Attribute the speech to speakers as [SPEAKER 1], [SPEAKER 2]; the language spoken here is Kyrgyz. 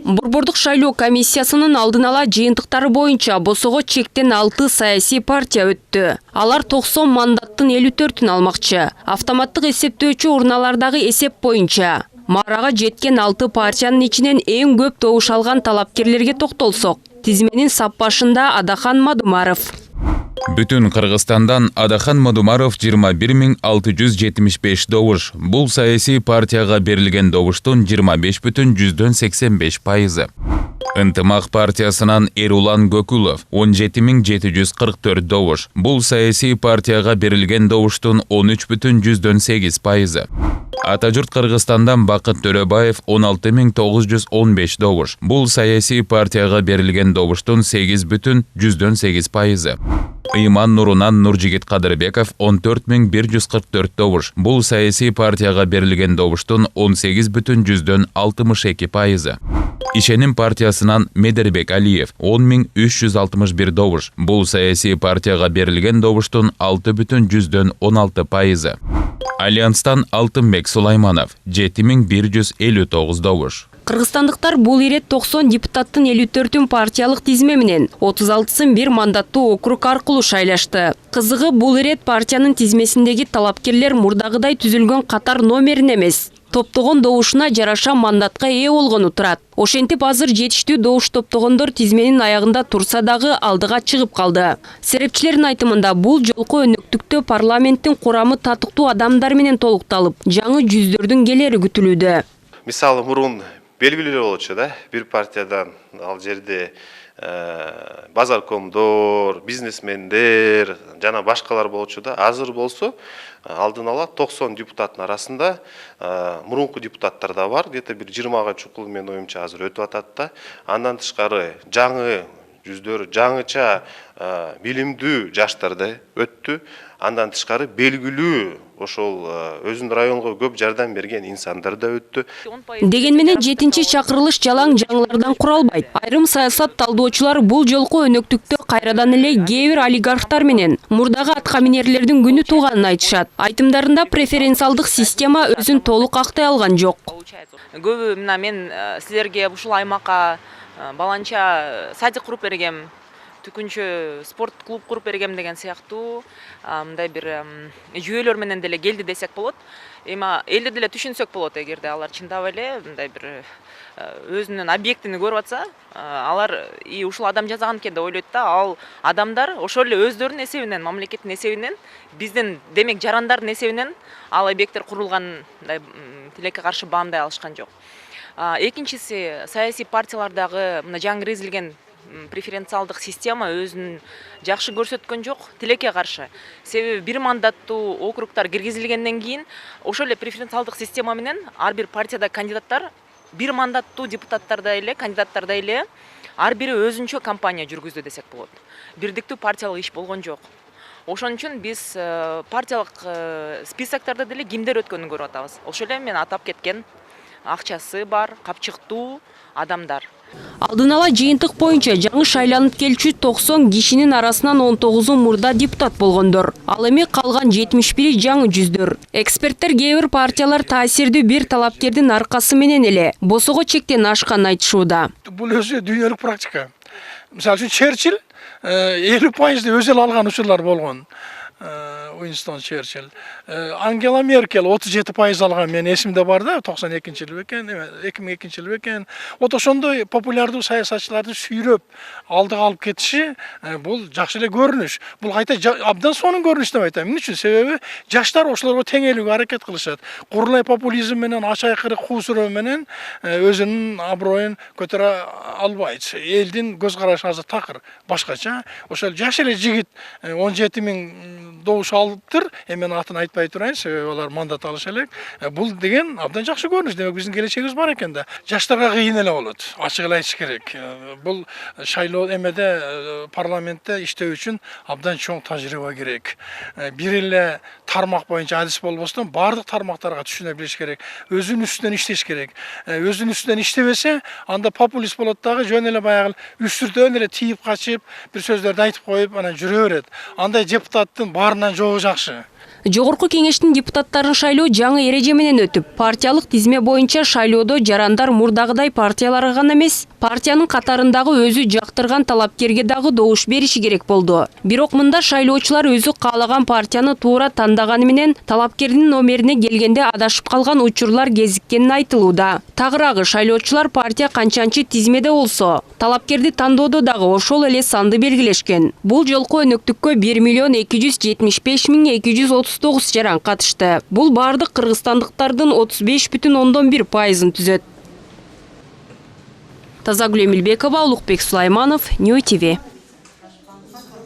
[SPEAKER 1] Борбордук шайлоо комиссиясынын алдын ала жыйынтыктары боюнча босого чектен 6 саясий партия өттү. Алар 90 мандаттын 54-ін алмакчы. Автоматтык эсептөөчү урналардагы эсеп боюнча марага жеткен 6 партиянын ичинен эң көп добуш алган талапкерлерге токтолсок, тизменин сап башында Адахан Мадумаров.
[SPEAKER 2] Бүтүн Кыргызстандан Адахан Мадумаров 21675 добуш. Бул саясий партияга берилген добуштун 25,85%. Ынтымак партиясынан Эрулан Gökülov 17744 добуш. Бул саясий партияга берилген добуштун 13,8%. Атажурт Кыргызстандан Бакыт Төрөбаев 16915 добуш. Бул саясий партияга берилген добуштун 8,8%. Ыйман Нурунан Нуржигит Кадырбеков 14144 добуш. Бул саясий партияга берилген добуштун 18,62%. Ишеним партиясынан Медербек Алиев 10361 добуш. Бул саясий партияга берилген добуштун 6,16%. Альянстан Алтынбек Сулайманов 7159 добуш.
[SPEAKER 1] Кыргызстандыктар бул ирет 90 депутаттын 54-ін партиялык тизме менен 36-сын бир мандаттуу округ аркылуу шайлашты. Кызыгы бул ирет партиянын тизмесиндеги талапкерлер мурдагыдай түзүлгөн катар номерин эмес, топтогон добушуна жараша мандатка ээ болгону турат. Ошентип азыр жетиштүү добуш топтогондор тизменин аягында турса дагы алдыга чыгып калды. Серепчилердин айтымында бул жолку өнөктүктө парламенттин курамы татыктуу адамдар менен толукталып, жаңы жүздөрдүн келери күтүлүүдө.
[SPEAKER 3] Мисалы мурун белгилүү болчу да, бир партиядан ал жерде базаркомдор, бизнесмендер жана башкалар болчу да. Азыр болсо алдын ала 90 депутаттын арасында мурунку депутаттар да бар, где-то бир 20-га чукул менин оюмча азыр өтүп атат да. Андан тышкары жаңы жүздөр, жаңыча билимдүү жаштар да өттү. Андан тышкары белгилүү ошол өзүнүн районго көп жардам берген инсандар да өттү.
[SPEAKER 1] Деген менен 7-чи чакырылыш жалаң жаңылардан куралбайт. Айрым саясат талдоочулар бул жолку өнөктүктө кайрадан эле кээ бир олигархтар менен мурдагы аткаминерлердин күнү тууганын айтышат. Айтымдарында преференциалдык система өзүн толук актай алган жок.
[SPEAKER 4] Көбү мына мен силерге ушул аймакка баланча садик куруп бергем, түкүнчө спорт клуб куруп бергем деген сыяктуу мындай бир жүйөлөр менен деле келди десек болот. Эми элди деле түшүнсөк болот, эгерде алар чындап эле мындай бир өзүнүн объектини көрүп атса, алар ушул адам жасаган экен деп ойлойт да. Ал адамдар ошол эле өздөрүнүн эсебинен, мамлекеттин эсебинен, биздин демек жарандардын эсебинен ал объекттер курулган тилекке каршы баамдай алышкан жок. Экинчиси, саясий партиялардагы мына жаңы киргизилген преференциалдык система өзүн жакшы көрсөткөн жок, тилекке каршы. Себеби бир мандаттуу округтар киргизилгенден кийин ошол эле преференциалдык система менен ар бир партияда кандидаттар, бир мандаттуу депутаттарда эле, кандидаттарда эле ар бири өзүнчө кампания жүргүздү десек болот. Бирдиктүү партиялык иш болгон жок. Ошон үчүн биз партиялык списоктарда деле кимдер өткөнүн көрүп атабыз. Ошол эле мен атап кеткен акчасы бар, капчыктуу адамдар.
[SPEAKER 1] Алдын ала жыйынтык боюнча жаңы шайланып келчү 90 кишинин арасынан 19-у мурда депутат болгондор. Ал эми калган 71 жаңы жүздөр. Эксперттер кээ бир партиялар таасирдүү бир талапкердин аркасы менен эле босого чектен ашканын айтышууда.
[SPEAKER 5] Бул өзү дүйнөлүк практика. Мисалы үчүн Черчилль 50% өзү эле алган учурлар болгон. Уинстон Черчилль. Ангела Меркель 37% алган, мен эсимде бар да, 92-жылы бекен, 2002-жылы бекен. Вот ошондой популярдуу саясатчыларды сүйрөп алдыга алып кетиши бул жакшы эле көрүнүш. Бул кайта абдан сонун көрүнүш деп айтам. Эмне үчүн? Себеби жаштар ошолорго теңелүүгө аракет кылышат. Курулай популизм менен, ачайкыры куу сүрөө менен өзүнүн аброюн көтөрө албайт. Элдин көз карашы азыр такыр, башкача. Ошол жаш эле жигит 17.000 добуш алыптыр. Мен атын айтпай турайын, себеби алар мандат алыш элек. Бул деген абдан жакшы көрүнүш. Демек биздин келечегибиз бар экен да. Жаштарга кыйын эле болот. Ачык эле айтыш керек. Бул шайлоо эмеде парламентте иштөө үчүн абдан чоң тажрыйба керек. Бир эле тармак боюнча адис болбостон бардык тармактарга түшүнө билиш керек. Өзүнүн үстүнөн иштеш керек. Өзүнүн үстүнөн иштебесе, анда популист болот дагы, жөн эле баягы үстүртөн эле тийип качып, бир сөздөрдү айтып коюп, анан жүрө берет. Андай депутаттын баарынан жогу жакшы.
[SPEAKER 1] Жогорку кеңештин депутаттарын шайлоо жаңы эреже менен өтүп, партиялык тизме боюнча шайлоодо жарандар мурдагыдай партияларга гана эмес, партиянын катарындагы өзү жактырган талапкерге дагы добуш бериши керек болду. Бирок мында шайлоочулар өзү каалаган партияны туура тандаганы менен талапкердин номерине келгенде адашып калган учурлар кезиккени айтылууда. Тагыраагы шайлоочулар партия канчанчы тизмеде болсо, талапкерди тандоодо дагы ошол эле санды белгилешкен. Бул жолку өнөктүккө 1.275.239 жаран катышты. Бул бардык кыргызстандыктардын 35,1%-ын түзөт. Тазагүл Эмилбекова, Улукбек Сулайманов, Нью ТВ.